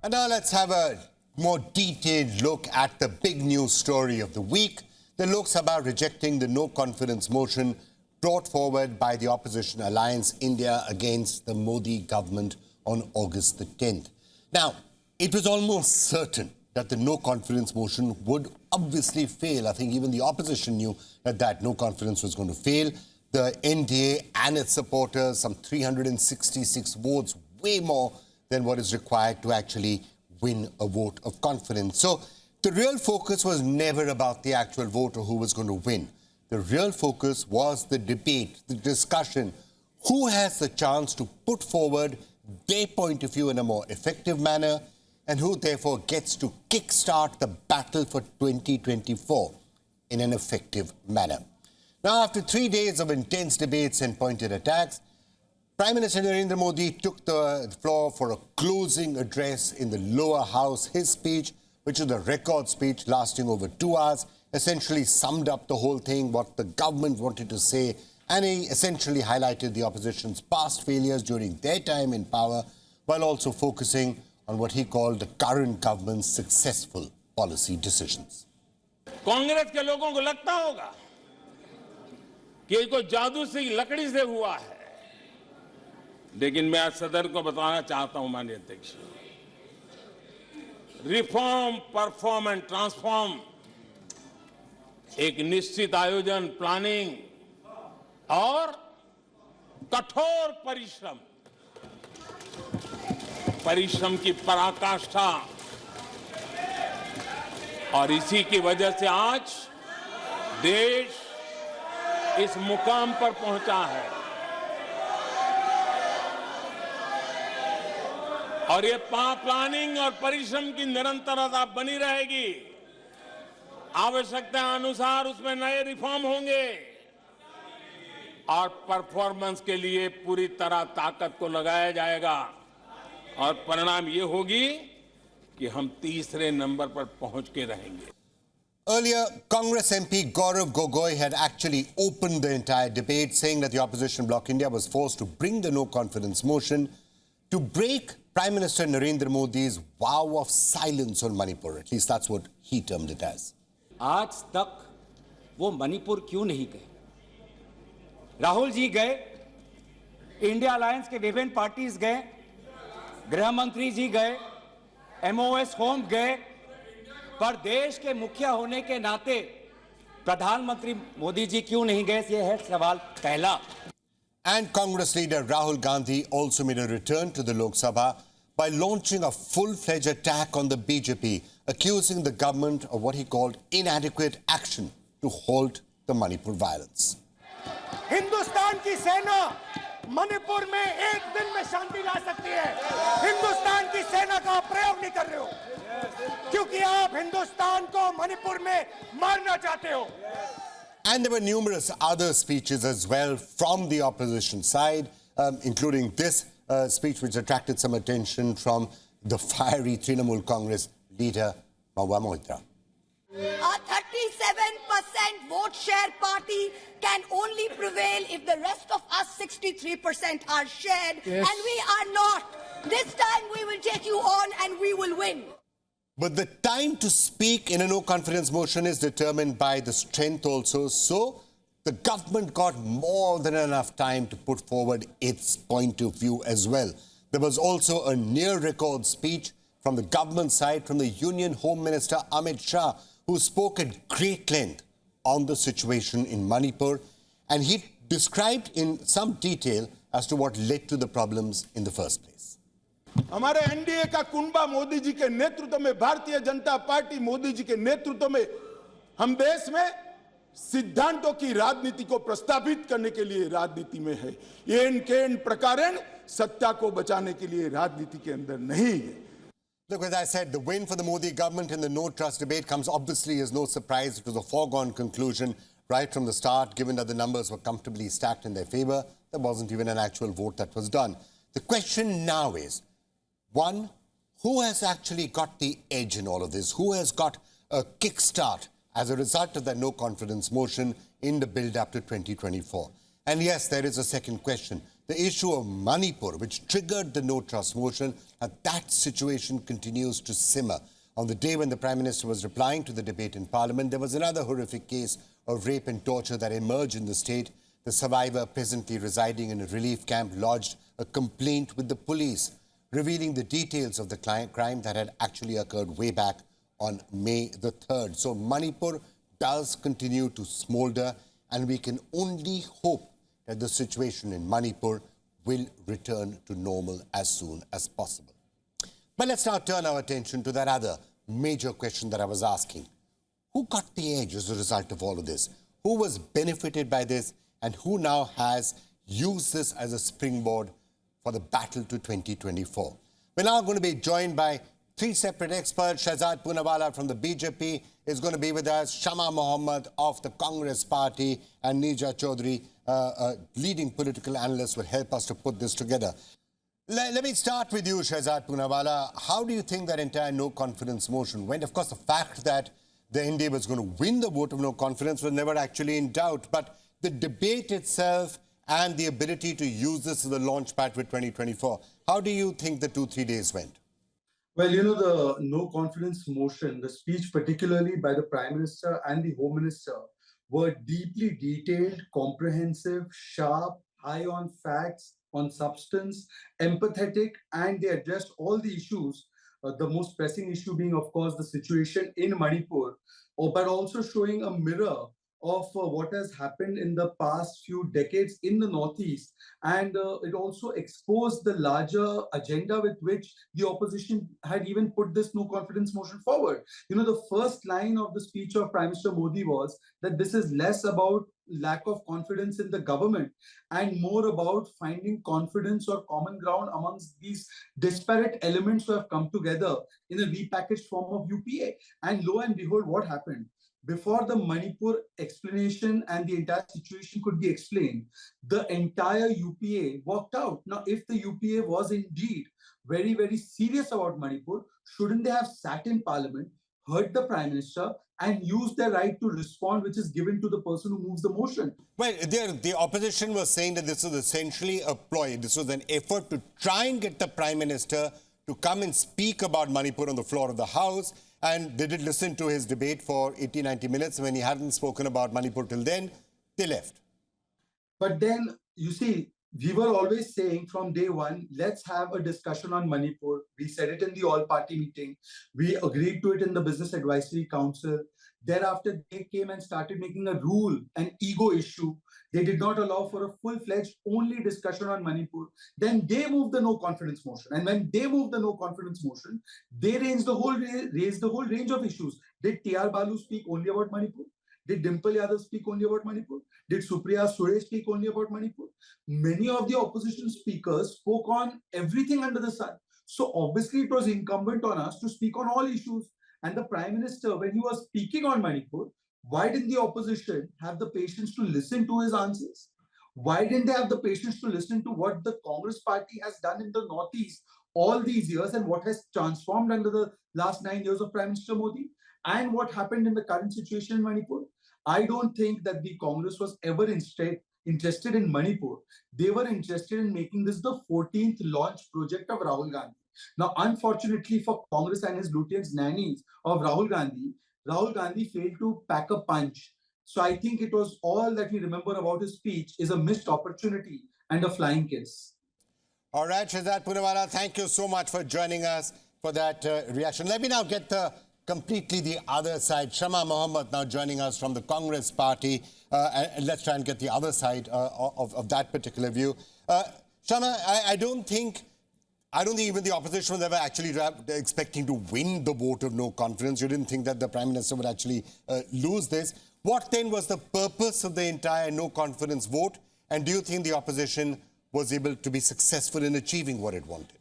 And now let's have a more detailed look at the big news story of the week. The Lok Sabha rejecting the no-confidence motion brought forward by the opposition alliance India against the Modi government on August the 10th. Now, it was almost certain that the no-confidence motion would obviously fail. I think even the opposition knew that no-confidence was going to fail. The NDA and its supporters, some 366 votes, way more than what is required to actually win a vote of confidence. So the real focus was never about the actual vote or who was going to win. The real focus was the debate, the discussion. Who has the chance to put forward their point of view in a more effective manner, and who therefore gets to kickstart the battle for 2024 in an effective manner. Now, after 3 days of intense debates and pointed attacks, Prime Minister Narendra Modi took the floor for a closing address in the lower house. His speech, which is a record speech lasting over 2 hours, essentially summed up the whole thing, what the government wanted to say, and he essentially highlighted the opposition's past failures during their time in power, while also focusing on what he called the current government's successful policy decisions. Congress के लोगों को लगता होगा कि ये कोई जादू से लकड़ी से हुआ है, लेकिन मैं आज सदन को बताना चाहता हूं माननीय अध्यक्ष, रिफॉर्म, परफॉर्म एंड ट्रांसफॉर्म एक निश्चित आयोजन, प्लानिंग और कठोर परिश्रम की पराकाष्ठा, और इसी की वजह से आज देश इस मुकाम पर पहुंचा है। और ये प्लानिंग और परिश्रम की निरंतरता बनी रहेगी। आवश्यकता अनुसार उसमें नए रिफॉर्म होंगे और परफॉर्मेंस के लिए पूरी तरह ताकत को लगाया जाएगा, और परिणाम ये होगी कि हम तीसरे नंबर पर पहुंच के रहेंगे। Earlier, Congress MP Gaurav Gogoi had actually opened the entire debate, saying that the opposition bloc India was forced to bring the no-confidence motion to break Prime Minister Narendra Modi's vow of silence on Manipur. At least that's what he termed it as. आज तक वो मणिपुर क्यों नहीं गए? राहुल जी गए, India alliance के विभिन्न parties गए, गृह मंत्री जी गए, एमओएस होम गए, पर देश के मुखिया होने के नाते प्रधानमंत्री मोदी जी क्यों नहीं गए? ये है सवाल पहला। And Congress leader Rahul Gandhi also made a return to the Lok Sabha by launching a full-fledged attack on the BJP, accusing the government of what he called inadequate action to halt the Manipur violence. Hindustan की सेना मणिपुर में एक दिन में शांति ला सकती है। हिंदुस्तान की सेना का प्रयोग नहीं कर रहे हो, क्योंकि आप हिंदुस्तान को मणिपुर में मारना चाहते हो। And there were numerous other speeches as well from the opposition side, including this speech which attracted some attention from the fiery Trinamool Congress leader, Mahua Moitra. A 37% vote share party can only prevail if the rest of us 63% are shared, and we are not. This time we will take you on and we will win. But the time to speak in a no-confidence motion is determined by the strength also. So the government got more than enough time to put forward its point of view as well. There was also a near-record speech from the government side from the Union Home Minister Amit Shah, who spoke at great length on the situation in Manipur, and he described in some detail as to what led to the problems in the first place. हमारे NDA का कुंबा मोदी जी के नेतृत्व में, Bharatiya Janata party Modi ji के नेतृत्व में हम देश में सिद्धांतों की राजनीति को प्रस्तावित करने के लिए राजनीति में है। ये इनके प्रकारेण सत्ता को बचाने के लिए राजनीति के अंदर नहीं है। Look, as I said, the win for the Modi government in the no-trust debate comes obviously as no surprise. It was a foregone conclusion right from the start, given that the numbers were comfortably stacked in their favor. There wasn't even an actual vote that was done. The question now is, one, who has actually got the edge in all of this? Who has got a kickstart as a result of that no-confidence motion in the build-up to 2024? And yes, there is a second question. the issue of Manipur, which triggered the no-trust motion, and that situation continues to simmer. On the day when the Prime Minister was replying to the debate in Parliament, there was another horrific case of rape and torture that emerged in the state. The survivor, presently residing in a relief camp, lodged a complaint with the police, revealing the details of the crime that had actually occurred way back on May the 3rd. So Manipur does continue to smolder, and we can only hope that the situation in Manipur will return to normal as soon as possible. But let's now turn our attention to that other major question that I was asking. Who got the edge as a result of all of this? Who was benefited by this, and who now has used this as a springboard for the battle to 2024? We're now going to be joined by three separate experts. Shehzaad Poonawala from the BJP is going to be with us, Shama of the Congress Party, and Neerja Chowdhury, a leading political analyst, will help us to put this together. Let me start with you, Shehzaad Poonawala. How do you think that entire no-confidence motion went? Of course, the fact that the NDA was going to win the vote of no confidence was never actually in doubt, but the debate itself and the ability to use this as a launch pad for 2024, how do you think the 2-3 days went? Well, you know, the no confidence motion, the speech particularly by the Prime Minister and the Home Minister were deeply detailed, comprehensive, sharp, high on facts, on substance, empathetic, and they addressed all the issues, the most pressing issue being, of course, the situation in Manipur, but also showing a mirror of what has happened in the past few decades in the Northeast. And it also exposed the larger agenda with which the opposition had even put this no confidence motion forward. You know, the first line of the speech of Prime Minister Modi was that this is less about lack of confidence in the government and more about finding confidence or common ground amongst these disparate elements who have come together in a repackaged form of UPA. And lo and behold, what happened? Before the Manipur explanation and the entire situation could be explained, the entire UPA walked out. Now, if the UPA was indeed very, very serious about Manipur, shouldn't they have sat in Parliament, heard the Prime Minister, and used their right to respond, which is given to the person who moves the motion? Well, the opposition was saying that this was essentially a ploy. This was an effort to try and get the Prime Minister to come and speak about Manipur on the floor of the House. And they did listen to his debate for 80-90 minutes. When he hadn't spoken about Manipur till then, they left. But then, you see, we were always saying from day one, let's have a discussion on Manipur. We said it in the all-party meeting. We agreed to it in the Business Advisory Council. Thereafter, they came and started making a rule, an ego issue. They did not allow for a full-fledged only discussion on Manipur. Then they moved the no-confidence motion. And when they moved the no-confidence motion, they raised the whole range of issues. Did T.R. Balu speak only about Manipur? Did Dimple Yadav speak only about Manipur? Did Supriya Sure speak only about Manipur? Many of the opposition speakers spoke on everything under the sun. So obviously it was incumbent on us to speak on all issues. And the Prime Minister, when he was speaking on Manipur, why didn't the opposition have the patience to listen to his answers? Why didn't they have the patience to listen to what the Congress Party has done in the Northeast all these years and what has transformed under the last 9 years of Prime Minister Modi and what happened in the current situation in Manipur? I don't think that the Congress was ever interested in Manipur. They were interested in making this the 14th launch project of Rahul Gandhi. Now, unfortunately for Congress and his lieutenants nannies of Rahul Gandhi failed to pack a punch. So I think it was all that we remember about his speech is a missed opportunity and a flying kiss. All right, Shehzaad Poonawala, thank you so much for joining us for that reaction. Let me now get completely the other side. Shama now joining us from the Congress Party. And let's try and get the other side of that particular view. Shama, I don't think even the opposition was ever actually expecting to win the vote of no confidence. You didn't think that the Prime Minister would actually lose this. What then was the purpose of the entire no confidence vote? And do you think the opposition was able to be successful in achieving what it wanted?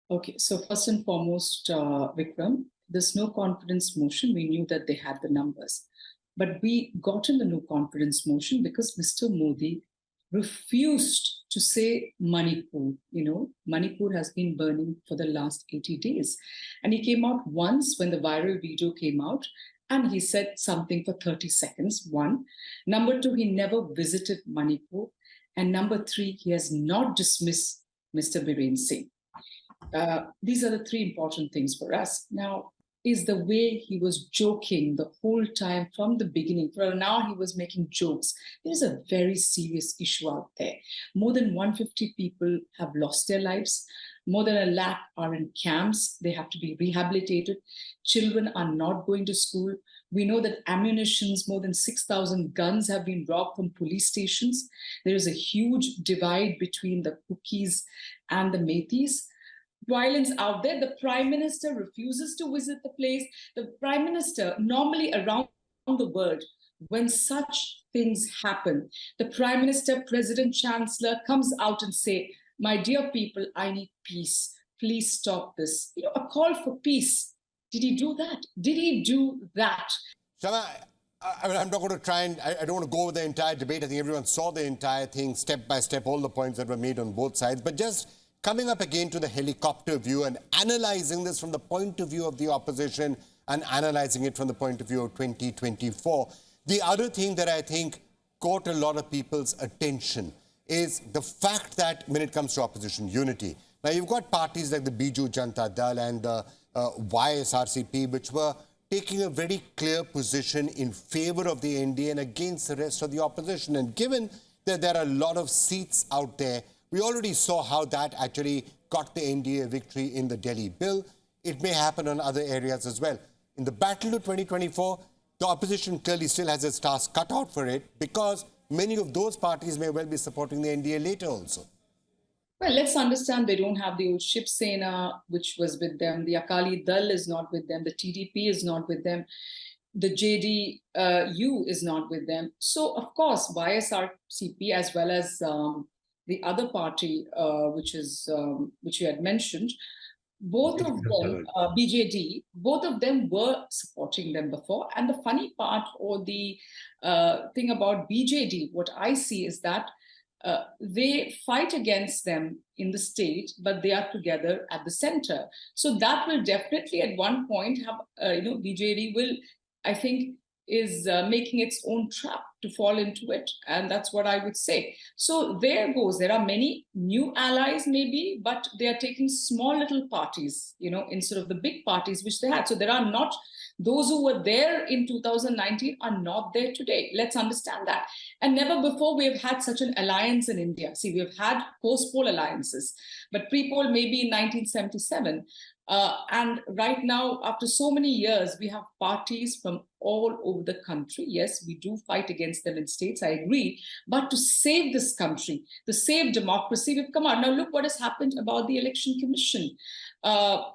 Okay, so first and foremost, Vikram, this no confidence motion, we knew that they had the numbers. But we got in the no confidence motion because Mr. Modi refused to say Manipur. You know, Manipur has been burning for the last 80 days. And he came out once when the viral video came out and he said something for 30 seconds, one. Number two, he never visited Manipur. And number three, he has not dismissed Mr. Biren Singh. These are the three important things for us. Now, is the way he was joking the whole time from the beginning. For now, he was making jokes. There's a very serious issue out there. More than 150 people have lost their lives. More than 1 lakh are in camps. They have to be rehabilitated. Children are not going to school. We know that ammunitions, more than 6,000 guns have been robbed from police stations. There is a huge divide between the Kukis and the Meiteis. Violence out there. The Prime Minister refuses to visit the place. The Prime Minister, normally around the world, when such things happen, the Prime Minister, President, Chancellor comes out and say, my dear people, I need peace. Please stop this. You know, a call for peace. Did he do that? Did he do that? Shama, I'm not going to try and, I don't want to go over the entire debate. I think everyone saw the entire thing, step by step, all the points that were made on both sides. But just coming up again to the helicopter view and analyzing this from the point of view of the opposition and analyzing it from the point of view of 2024. The other thing that I think caught a lot of people's attention is the fact that when it comes to opposition unity, now you've got parties like the Biju Janata Dal and the YSRCP, which were taking a very clear position in favor of the NDA and against the rest of the opposition. And given that there are a lot of seats out there, we already saw how that actually got the NDA a victory in the Delhi bill. It may happen on other areas as well. In the battle to 2024, the opposition clearly still has its task cut out for it because many of those parties may well be supporting the NDA later also. Well, let's understand they don't have the old Shiv Sena, which was with them. The Akali Dal is not with them. The TDP is not with them. The JDU is not with them. So, of course, YSRCP as well as the other party, which you had mentioned, both of them, BJD, both of them were supporting them before. And the funny part or the thing about BJD, what I see is that they fight against them in the state, but they are together at the center. So that will definitely at one point have, BJD will, I think, is making its own trap to fall into it. And that's what I would say. So there goes. There are many new allies maybe, but they are taking small little parties, instead of the big parties which they had. So there are not, those who were there in 2019 are not there today. Let's understand that. And never before we have had such an alliance in India. See, we have had post-poll alliances, but pre-poll maybe in 1977. And right now, after so many years, we have parties from all over the country. Yes, we do fight against them in states, I agree. But to save this country, to save democracy, we've come out. Now look what has happened about the Election Commission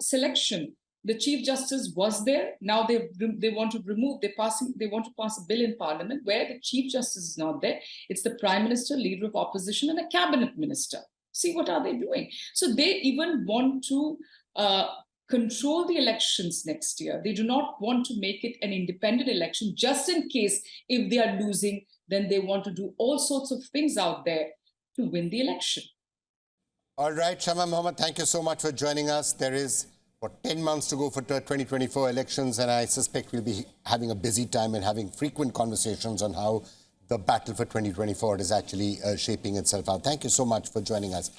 selection. The Chief Justice was there. Now they want to remove, they want to pass a bill in Parliament where the Chief Justice is not there. It's the Prime Minister, Leader of Opposition, and a Cabinet Minister. See, what are they doing? So they even want to control the elections next year. They do not want to make it an independent election just in case if they are losing, then they want to do all sorts of things out there to win the election. All right, Shama Mohammed, thank you so much for joining us. There is 10 months to go for 2024 elections, and I suspect we'll be having a busy time and having frequent conversations on how the battle for 2024 is actually shaping itself out. Thank you so much for joining us.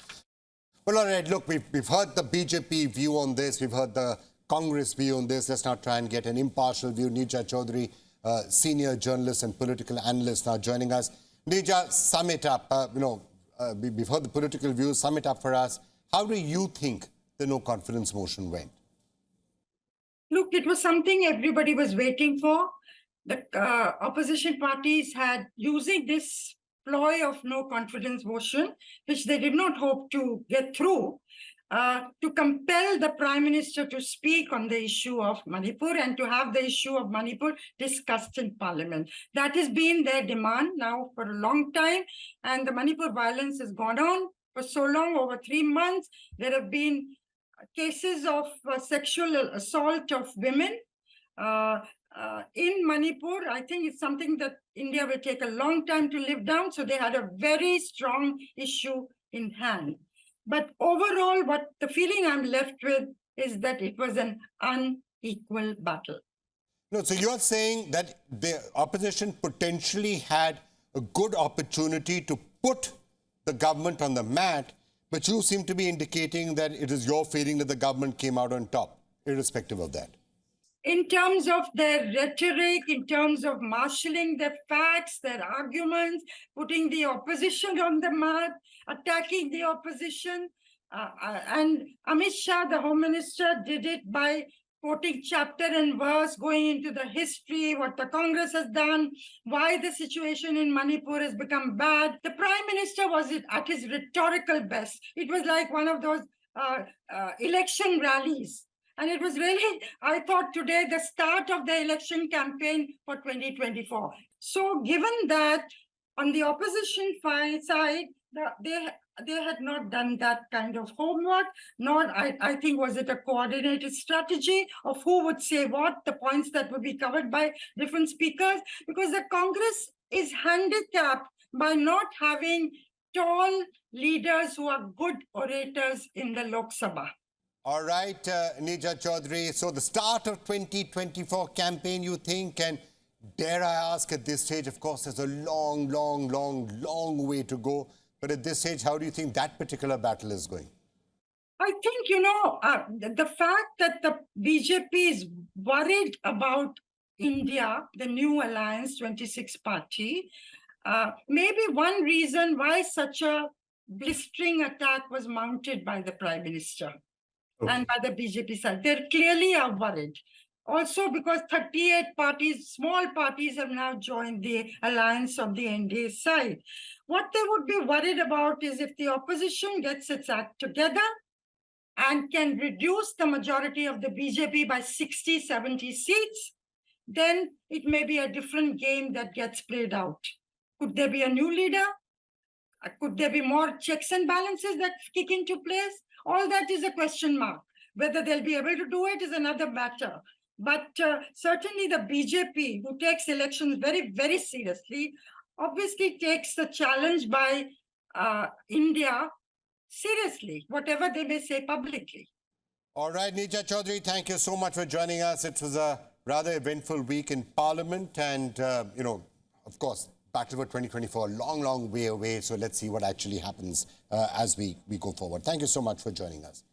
Well, all right, look, we've heard the BJP view on this. We've heard the Congress view on this. Let's now try and get an impartial view. Neerja Chowdhury, senior journalist and political analyst, now joining us. Neerja, sum it up. We've heard the political views. Sum it up for us. How do you think the no confidence motion went? Look, it was something everybody was waiting for. The opposition parties had using this ploy of no confidence motion, which they did not hope to get through, to compel the Prime Minister to speak on the issue of Manipur and to have the issue of Manipur discussed in Parliament. That has been their demand now for a long time, and the Manipur violence has gone on for so long, over 3 months. There have been cases of sexual assault of women in Manipur. I think it's something that India will take a long time to live down. So they had a very strong issue in hand. But overall, what the feeling I'm left with is that it was an unequal battle. No, so you're saying that the opposition potentially had a good opportunity to put the government on the mat, but you seem to be indicating that it is your feeling that the government came out on top, irrespective of that. In terms of their rhetoric, in terms of marshalling their facts, their arguments, putting the opposition on the mat, attacking the opposition. And Amit Shah, the Home Minister, did it by quoting chapter and verse, going into the history, what the Congress has done, why the situation in Manipur has become bad. The Prime Minister was at his rhetorical best. It was like one of those election rallies. And it was really, I thought today, the start of the election campaign for 2024. So given that on the opposition side, they had not done that kind of homework, nor I think was it a coordinated strategy of who would say what, the points that would be covered by different speakers, because the Congress is handicapped by not having tall leaders who are good orators in the Lok Sabha. All right, Neerja Chowdhury. So the start of 2024 campaign, you think, and dare I ask at this stage, of course, there's a long way to go. But at this stage, how do you think that particular battle is going? I think, the fact that the BJP is worried about India, the new alliance, 26 party, may be one reason why such a blistering attack was mounted by the Prime Minister. Okay. And by the BJP side. They clearly are worried. Also because 38 parties, small parties, have now joined the alliance of the NDA side. What they would be worried about is if the opposition gets its act together and can reduce the majority of the BJP by 60, 70 seats, then it may be a different game that gets played out. Could there be a new leader? Could there be more checks and balances that kick into place? All that is a question mark. Whether they'll be able to do it is another matter. But certainly the BJP, who takes elections very, very seriously, obviously takes the challenge by India seriously, whatever they may say publicly. All right, Neerja Chowdhury, thank you so much for joining us. It was a rather eventful week in Parliament and, of course, battle for 2024, long way away. So let's see what actually happens as we go forward. Thank you so much for joining us.